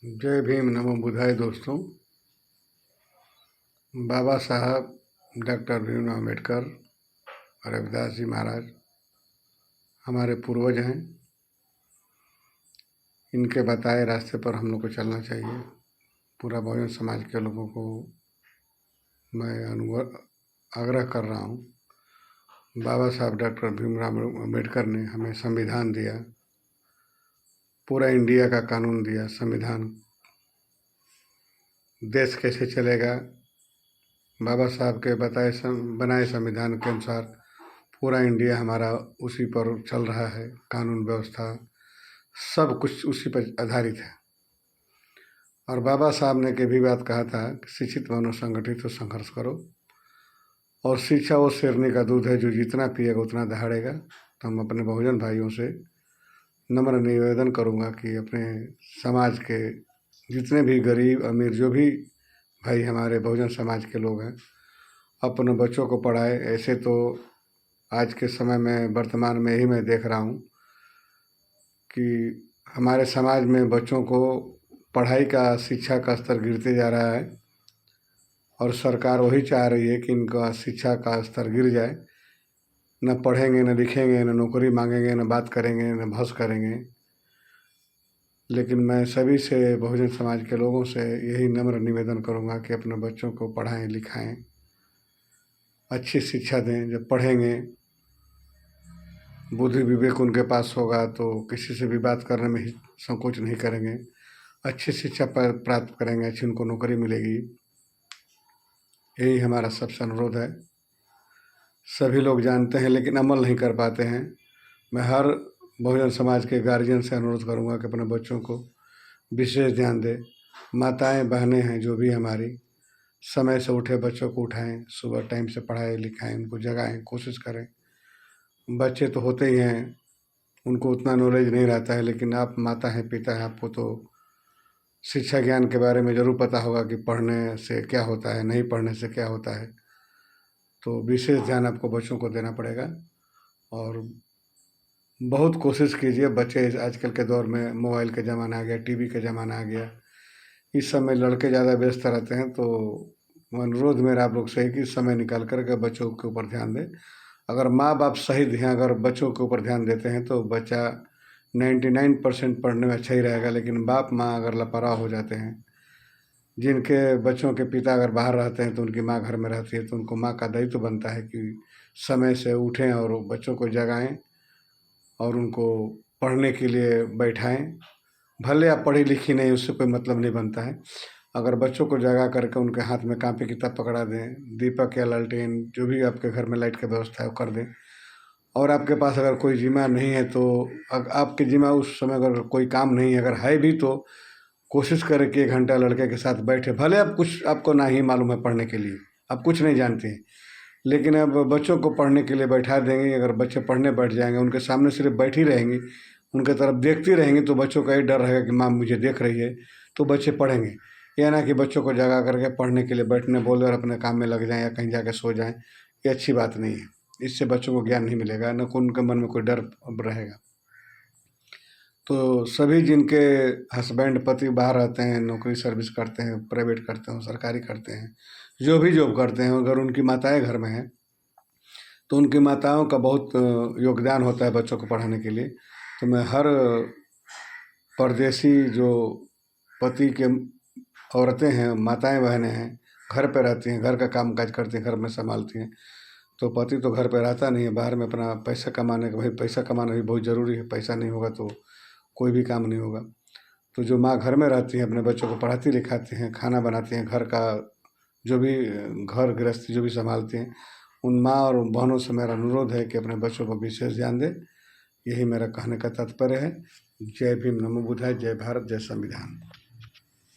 जय भीम नमो बुद्धाय दोस्तों। बाबा साहब डॉक्टर भीमराव अम्बेडकर रविदास जी महाराज हमारे पूर्वज हैं। इनके बताए रास्ते पर हम लोग को चलना चाहिए। पूरा बहुजन समाज के लोगों को मैं आग्रह कर रहा हूँ। बाबा साहब डॉक्टर भीमराव अम्बेडकर ने हमें संविधान दिया, पूरा इंडिया का कानून दिया। संविधान देश कैसे चलेगा, बाबा साहब के बनाए संविधान के अनुसार पूरा इंडिया हमारा उसी पर चल रहा है। कानून व्यवस्था सब कुछ उसी पर आधारित है। और बाबा साहब ने भी बात कहा था कि शिक्षित बनो, संगठित हो, संघर्ष करो। और शिक्षा वो शेरनी का दूध है, जो जितना पिएगा उतना दहाड़ेगा। तो हम अपने बहुजन भाइयों से नम्र निवेदन करूँगा कि अपने समाज के जितने भी गरीब अमीर जो भी भाई हमारे बहुजन समाज के लोग हैं, अपने बच्चों को पढ़ाए। ऐसे तो आज के समय में वर्तमान में यही मैं देख रहा हूँ कि हमारे समाज में बच्चों को पढ़ाई का, शिक्षा का स्तर गिरते जा रहा है। और सरकार वही चाह रही है कि इनका शिक्षा का स्तर गिर जाए। न पढ़ेंगे, न लिखेंगे, न नौकरी मांगेंगे, न बात करेंगे, न बहस करेंगे। लेकिन मैं सभी से, बहुजन समाज के लोगों से यही नम्र निवेदन करूँगा कि अपने बच्चों को पढ़ाएं, लिखाएं, अच्छी शिक्षा दें। जब पढ़ेंगे, बुद्धि विवेक उनके पास होगा तो किसी से भी बात करने में संकोच नहीं करेंगे। अच्छी शिक्षा प्राप्त करेंगे, अच्छी उनको नौकरी मिलेगी। यही हमारा सबसे अनुरोध है। सभी लोग जानते हैं लेकिन अमल नहीं कर पाते हैं। मैं हर बहुजन समाज के गार्जियन से अनुरोध करूँगा कि अपने बच्चों को विशेष ध्यान दें। माताएं बहनें हैं जो भी हमारी, समय से उठे बच्चों को उठाएं, सुबह टाइम से पढ़ाएं लिखाएं, उनको जगाएं, कोशिश करें। बच्चे तो होते ही हैं, उनको उतना नॉलेज नहीं रहता है, लेकिन आप माता हैं, पिता हैं, आपको तो शिक्षा ज्ञान के बारे में ज़रूर पता होगा कि पढ़ने से क्या होता है, नहीं पढ़ने से क्या होता है। तो विशेष ध्यान आपको बच्चों को देना पड़ेगा। और बहुत कोशिश कीजिए। बच्चे आजकल के दौर में मोबाइल का ज़माना आ गया, टीवी का ज़माना आ गया, इस समय लड़के ज़्यादा व्यस्त रहते हैं। तो अनुरोध मेरा आप लोग से है कि समय निकाल कर के बच्चों के ऊपर ध्यान दें। अगर माँ बाप सही ध्यान, अगर बच्चों के ऊपर ध्यान देते हैं तो बच्चा 99% पढ़ने में अच्छा ही रहेगा। लेकिन बाप माँ अगर लापरवाह हो जाते हैं, जिनके बच्चों के पिता अगर बाहर रहते हैं तो उनकी माँ घर में रहती है, तो उनको माँ का दायित्व बनता है कि समय से उठें और बच्चों को जगाएं और उनको पढ़ने के लिए बैठाएं। भले आप पढ़ी लिखी नहीं, उससे कोई मतलब नहीं बनता है। अगर बच्चों को जगा करके उनके हाथ में कापी किताब पकड़ा दें, दीपक या लालटेन जो भी आपके घर में लाइट की व्यवस्था है वो कर दें। और आपके पास अगर कोई जिम्मा नहीं है तो आपके जिम्मा उस समय अगर कोई काम नहीं है, अगर है भी तो कोशिश करें कि 1 घंटा लड़के के साथ बैठे। भले आप कुछ आपको ना ही मालूम है पढ़ने के लिए, आप कुछ नहीं जानते हैं, लेकिन अब बच्चों को पढ़ने के लिए बैठा देंगे। अगर बच्चे पढ़ने बैठ जाएंगे, उनके सामने सिर्फ बैठी रहेंगी, उनके तरफ देखती रहेंगी, तो बच्चों का ये डर रहेगा कि माँ मुझे देख रही है, तो बच्चे पढ़ेंगे। यह ना कि बच्चों को जगा करके पढ़ने के लिए बैठने बोले और अपने काम में लग जाएं या कहीं जाके सो जाएं। ये अच्छी बात नहीं है। इससे बच्चों को ज्ञान नहीं मिलेगा, न को उनके मन में कोई डर रहेगा। तो सभी जिनके हस्बैंड पति बाहर रहते हैं, नौकरी सर्विस करते हैं, प्राइवेट करते हैं, सरकारी करते हैं, जो भी जॉब करते हैं, अगर उनकी माताएं घर में हैं तो उनकी माताओं का बहुत योगदान होता है बच्चों को पढ़ाने के लिए। तो मैं हर परदेसी जो पति के औरतें हैं, माताएं बहनें हैं, घर पे रहती हैं, घर का काम काज करती हैं, घर में संभालती हैं, तो पति तो घर पे रहता नहीं है, बाहर में अपना पैसा कमाने का। भाई पैसा कमाना भी बहुत ज़रूरी है, पैसा नहीं होगा तो कोई भी काम नहीं होगा। तो जो माँ घर में रहती हैं, अपने बच्चों को पढ़ाती लिखाती हैं, खाना बनाती हैं, घर का जो भी घर गृहस्थी जो भी संभालती हैं, उन माँ और बहनों से मेरा अनुरोध है कि अपने बच्चों को विशेष ध्यान दें। यही मेरा कहने का तात्पर्य है। जय भीम, नमो बुद्धाय, जय भारत, जय संविधान।